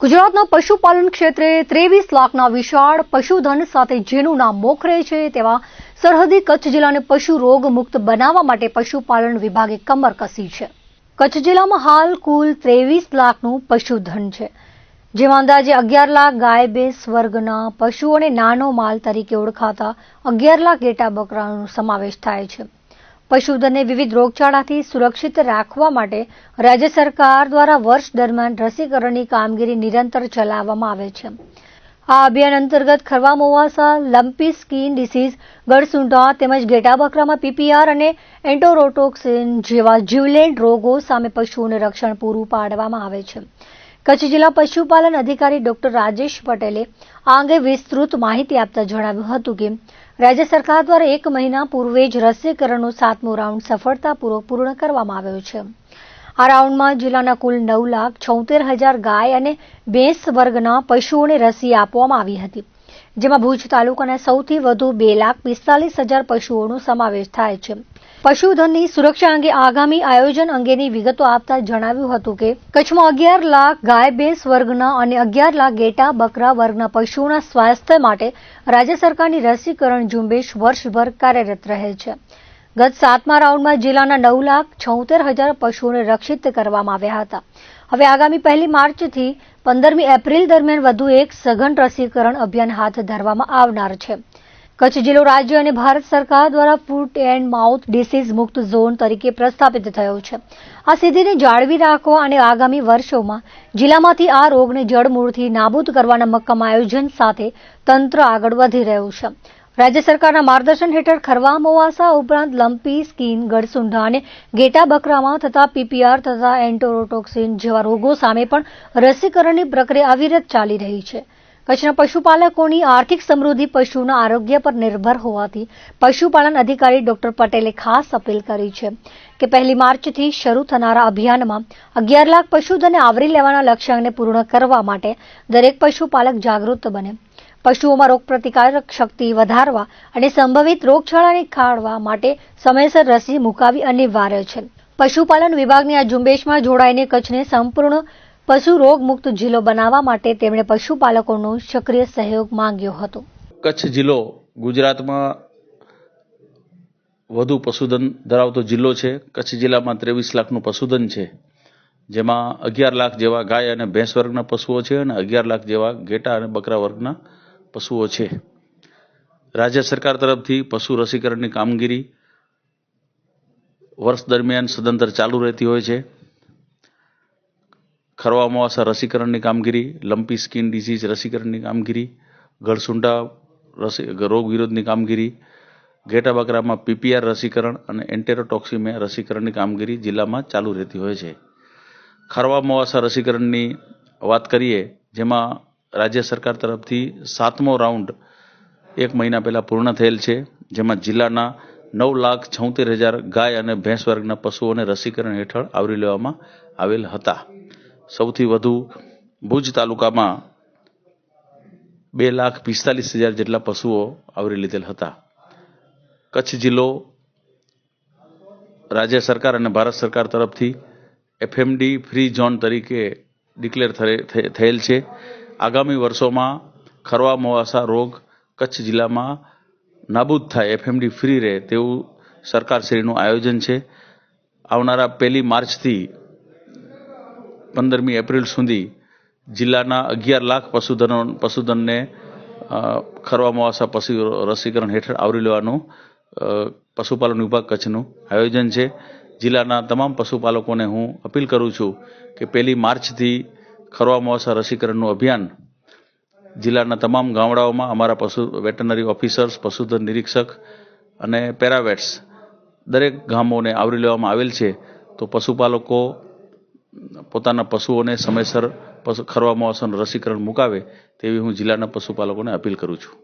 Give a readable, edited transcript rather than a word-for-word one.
ગુજરાતના પશુપાલન ક્ષેત્રે 23 લાખના વિશાળ પશુધન સાથે જેનું નામ મોખરે છે તેવા સરહદી કચ્છ જિલ્લાને પશુ રોગ મુક્ત બનાવવા માટે પશુપાલન વિભાગે કમર કસી છે। કચ્છ જિલ્લામાં હાલ કુલ 23 લાખનું પશુધન છે, જેમાં અંદાજે 11 લાખ ગાય ભેંસ વર્ગના પશુઓ અને નાનો માલ તરીકે ઓળખાતા 11 લાખ ઘેટા બકરાનો સમાવેશ થાય છે। પશુધનને વિવિધ રોગચાળાથી સુરક્ષિત રાખવા માટે રાજ્ય સરકાર દ્વારા વર્ષ દરમિયાન રસીકરણની કામગીરી નિરંતર ચલાવવામાં આવે છે। આ અભિયાન અંતર્ગત ખરવા મોવાસા, લમ્પી સ્કિન ડિસીઝ, ગળસૂંઢા તેમજ ઘેટા બકરામાં પીપીઆર અને એન્ટેરોટોક્સિન જેવા જીવલેણ રોગો સામે પશુઓને રક્ષણ પૂરું પાડવામાં આવે છે। કચ્છ જિલ્લા પશુપાલન અધિકારી ડોક્ટર રાજેશ પટેલે આ અંગે વિસ્તૃત માહિતી આપતા જણાવ્યું હતું કે રાજ્ય સરકાર દ્વારા 1 મહિના પૂર્વે જ રસીકરણનો 7મો રાઉન્ડ સફળતાપૂર્વક પૂર્ણ કરવામાં આવ્યો છે। આ રાઉન્ડમાં જિલ્લાના કુલ 9,76,000 ગાય અને ભેંસ વર્ગના પશુઓને રસી આપવામાં આવી હતી, જેમાં ભુજ તાલુકાના સૌથી વધુ 2,45,000 પશુઓનો સમાવેશ થાય છે। પશુધનની સુરક્ષા અંગે આગામી આયોજન અંગેની વિગતો આપતા જણાવ્યું હતું કે કચ્છમાં 11 લાખ ગાય ભેંસ વર્ગના અને 11 લાખ ઘેટા બકરા વર્ગના પશુઓના સ્વાસ્થ્ય માટે રાજ્ય સરકારની રસીકરણ ઝુંબેશ વર્ષભર કાર્યરત રહે છે। ગત 7મા રાઉન્ડમાં જિલ્લાના 9,76,000 પશુઓને રક્ષિત કરવામાં આવ્યા હતા। હવે આગામી 1 માર્ચથી 15મી એપ્રિલ દરમિયાન વધુ એક સઘન રસીકરણ અભિયાન હાથ ધરવામાં આવનાર છે। કચ્છ જિલ્લો રાજ્ય અને ભારત સરકાર દ્વારા ફૂટ એન્ડ માઉથ ડિસીઝ મુક્ત ઝોન તરીકે પ્રસ્થાપિત થયો છે। આ સિદ્ધિને જાળવી રાખવા અને આગામી વર્ષોમાં જિલ્લામાંથી આ રોગને જડમૂળથી નાબૂદ કરવાના મક્કમ આયોજન સાથે તંત્ર આગળ વધી રહ્યું છે। રાજ્ય સરકારના માર્ગદર્શન હેઠળ ખરવા મોવાસા ઉપરાંત લમ્પી સ્કિન, ગળસૂંઢા અને ઘેટા બકરામાં થતા પીપીઆર તથા એન્ટેરોટોક્સિન જેવા રોગો સામે પણ રસીકરણની પ્રક્રિયા અવિરત ચાલી રહી છે। કચ્છના પશુપાલકોની આર્થિક સમૃદ્ધિ પશુના આરોગ્ય પર નિર્ભર હોવાથી પશુપાલન અધિકારી ડોક્ટર પટેલે ખાસ અપીલ કરી છે કે 1 માર્ચથી શરૂ થનારા અભિયાનમાં 11 લાખ પશુધનને આવરી લેવાના લક્ષ્યાંકને પૂર્ણ કરવા માટે દરેક પશુપાલક જાગૃત બને। પશુઓમાં રોગપ્રતિકારક શક્તિ વધારવા અને સંભવિત રોગચાળાને ખાળવા માટે સમયસર રસી મુકાવવી અનિવાર્ય છે। પશુપાલન વિભાગની આ ઝુંબેશમાં જોડાઈને કચ્છને સંપૂર્ણ પશુ રોગ મુક્ત જિલ્લો બનાવવા માટે તેમણે પશુપાલકોનો સક્રિય સહયોગ માંગ્યો હતો। કચ્છ જિલ્લો ગુજરાતમાં વધુ પશુધન ધરાવતો જિલ્લો છે। કચ્છ જિલ્લામાં 23 લાખનું પશુધન છે, જેમાં 11 લાખ જેવા ગાય અને ભેંસ વર્ગના પશુઓ છે અને 11 લાખ જેવા ઘેટા અને બકરા વર્ગના પશુઓ છે। રાજ્ય સરકાર તરફથી પશુ રસીકરણની કામગીરી વર્ષ દરમિયાન સદંતર ચાલુ રહેતી હોય છે। ખરવા મોવાસા રસીકરણની કામગીરી, લમ્પી સ્કિન ડિસીઝ રસીકરણની કામગીરી, ગળસૂંઢા રોગ વિરોધની કામગીરી, ઘેટા બકરામાં પીપીઆર રસીકરણ અને એન્ટેરોટોક્સિન રસીકરણની કામગીરી જિલ્લામાં ચાલુ રહેતી હોય છે। ખરવા મોવાસા રસીકરણની વાત કરીએ, જેમાં રાજ્ય સરકાર તરફથી 7મો રાઉન્ડ 1 મહિના પહેલા પૂર્ણ થયેલ છે, જેમાં જિલ્લાના 9,76,000 ગાય અને ભેંસ વર્ગના પશુઓને રસીકરણ હેઠળ આવરી લેવામાં આવેલ હતા। સૌથી વધુ ભુજ તાલુકામાં 2,45,000 જેટલા પશુઓ આવરી લીધેલ હતા। કચ્છ જિલ્લો રાજ્ય સરકાર અને ભારત સરકાર તરફથી એફએમડી ફ્રી ઝોન તરીકે ડિક્લેર થયેલ છે। આગામી વર્ષોમાં ખરવા મોવાસા રોગ કચ્છ જિલ્લામાં નાબૂદ થાય, એફએમડી ફ્રી રહે તેવું સરકારશ્રીનું આયોજન છે। આવનારા 1 માર્ચથી 15મી એપ્રિલ સુધી જિલ્લાના 11 લાખ પશુધનને ખરવા મોવાસા પશુ રસીકરણ હેઠળ આવરી લેવાનું પશુપાલન વિભાગ કચ્છનું આયોજન છે। જિલ્લાના તમામ પશુપાલકોને હું અપીલ કરું છું કે 1 માર્ચથી ખરવા મોવાસા રસીકરણનું અભિયાન જિલ્લાના તમામ ગામડાઓમાં અમારા વેટરનરી ઓફિસર્સ, પશુધન નિરીક્ષક અને પેરાવેટ્સ દરેક ગામોને આવરી લેવામાં આવેલ છે। તો પશુપાલકો પોતાના પશુઓને સમયસર ખરવા મોવાસાનું રસીકરણ મુકાવે તેવી હું જિલ્લાના પશુપાલકોને અપીલ કરું છું।